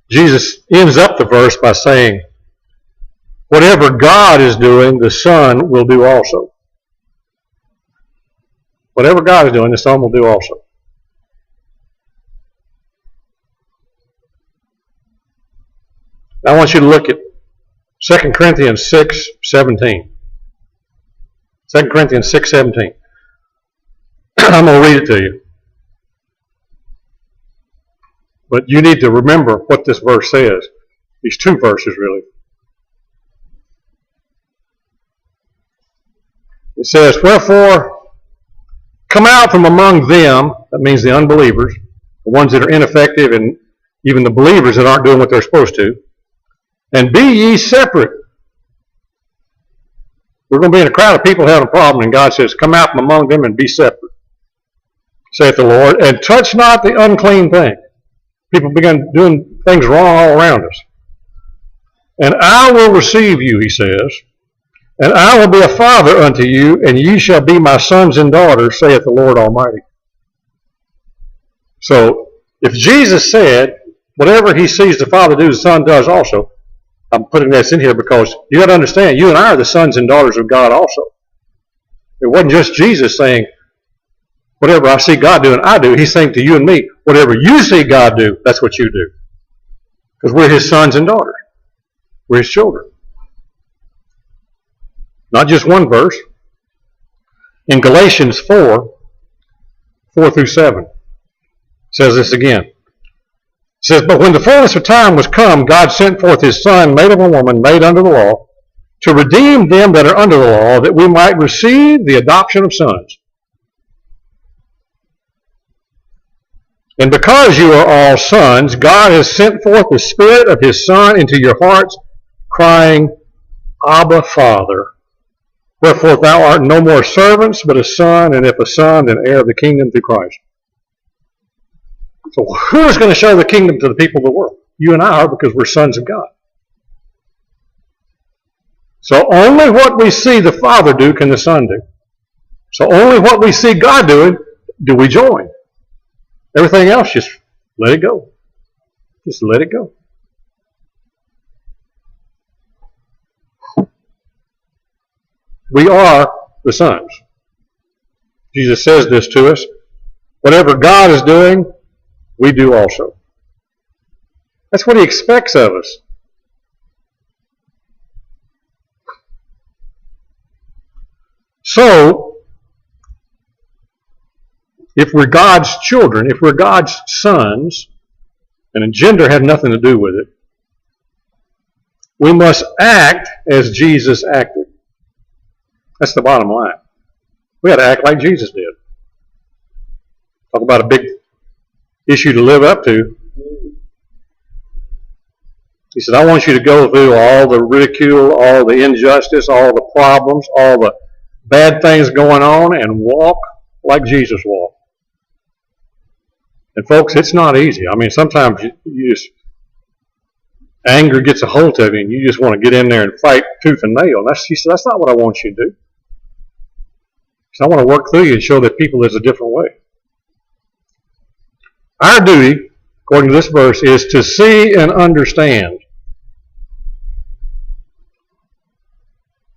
Jesus ends up the verse by saying, whatever God is doing, the Son will do also. Whatever God is doing, the Son will do also. Now I want you to look at 2 Corinthians 6:17. 2 Corinthians 6:17. I'm going to read it to you. But you need to remember what this verse says. These two verses, really. It says, wherefore, come out from among them, that means the unbelievers, the ones that are ineffective, and even the believers that aren't doing what they're supposed to, and be ye separate. We're going to be in a crowd of people having a problem, and God says, come out from among them and be separate, saith the Lord, and touch not the unclean thing. People begin doing things wrong all around us. And I will receive you, he says, and I will be a father unto you, and ye shall be my sons and daughters, saith the Lord Almighty. So, if Jesus said, whatever he sees the Father do, the Son does also, I'm putting this in here because you got to understand, you and I are the sons and daughters of God also. It wasn't just Jesus saying, whatever I see God doing, I do. He's saying to you and me, whatever you see God do, that's what you do. Because we're his sons and daughters. We're his children. Not just one verse. In Galatians 4:4-7, it says this again. It says, but when the fullness of time was come, God sent forth his Son, made of a woman, made under the law, to redeem them that are under the law, that we might receive the adoption of sons. And because you are all sons, God has sent forth the Spirit of his Son into your hearts, crying, Abba, Father. Wherefore thou art no more servants, but a son, and if a son, then heir of the kingdom through Christ. So who is going to show the kingdom to the people of the world? You and I are, because we're sons of God. So only what we see the Father do can the Son do. So only what we see God doing do we join. Everything else, just let it go. Just let it go. We are the sons. Jesus says this to us. Whatever God is doing, we do also. That's what he expects of us. So, if we're God's children, if we're God's sons, and gender had nothing to do with it, we must act as Jesus acted. That's the bottom line. We got to act like Jesus did. Talk about a big issue to live up to. He said, I want you to go through all the ridicule, all the injustice, all the problems, all the bad things going on, and walk like Jesus walked. And folks, it's not easy. I mean, sometimes you just, anger gets a hold of you, and you just want to get in there and fight tooth and nail. And he said, that's not what I want you to do. He said, I want to work through you and show that people there's a different way. Our duty, according to this verse, is to see and understand.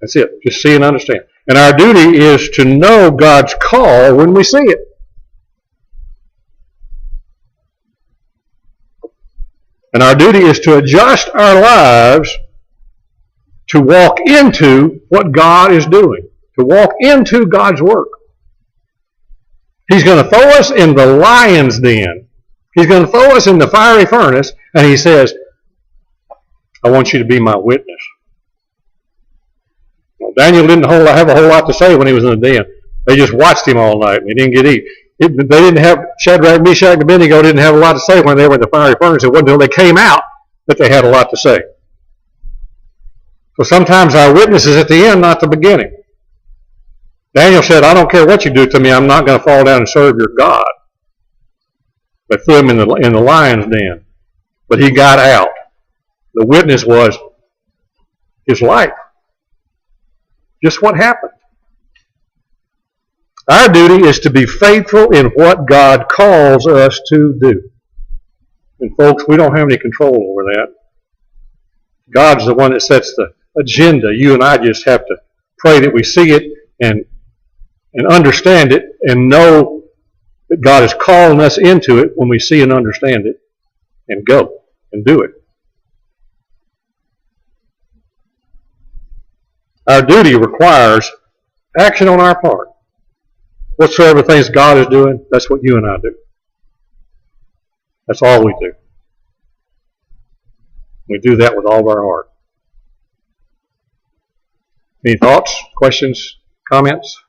That's it. Just see and understand. And our duty is to know God's call when we see it. And our duty is to adjust our lives to walk into what God is doing, to walk into God's work. He's going to throw us in the lion's den. He's going to throw us in the fiery furnace, and he says, I want you to be my witness. Well, Daniel didn't have a whole lot to say when he was in the den. They just watched him all night, and he didn't get to eat. They didn't have, Shadrach, Meshach, and Abednego didn't have a lot to say when they were in the fiery furnace. It wasn't until they came out that they had a lot to say. So sometimes our witness is at the end, not the beginning. Daniel said, I don't care what you do to me, I'm not going to fall down and serve your God. They threw him in the lion's den. But he got out. The witness was his life. Just what happened. Our duty is to be faithful in what God calls us to do. In 1 folks, we don't have any control over that. God's the one that sets the agenda. You and I just have to pray that we see it and understand it and know that God is calling us into it when we see and understand it, and go and do it. Our duty requires action on our part. Whatsoever things God is doing, that's what you and I do. That's all we do. We do that with all of our heart. Any thoughts, questions, comments?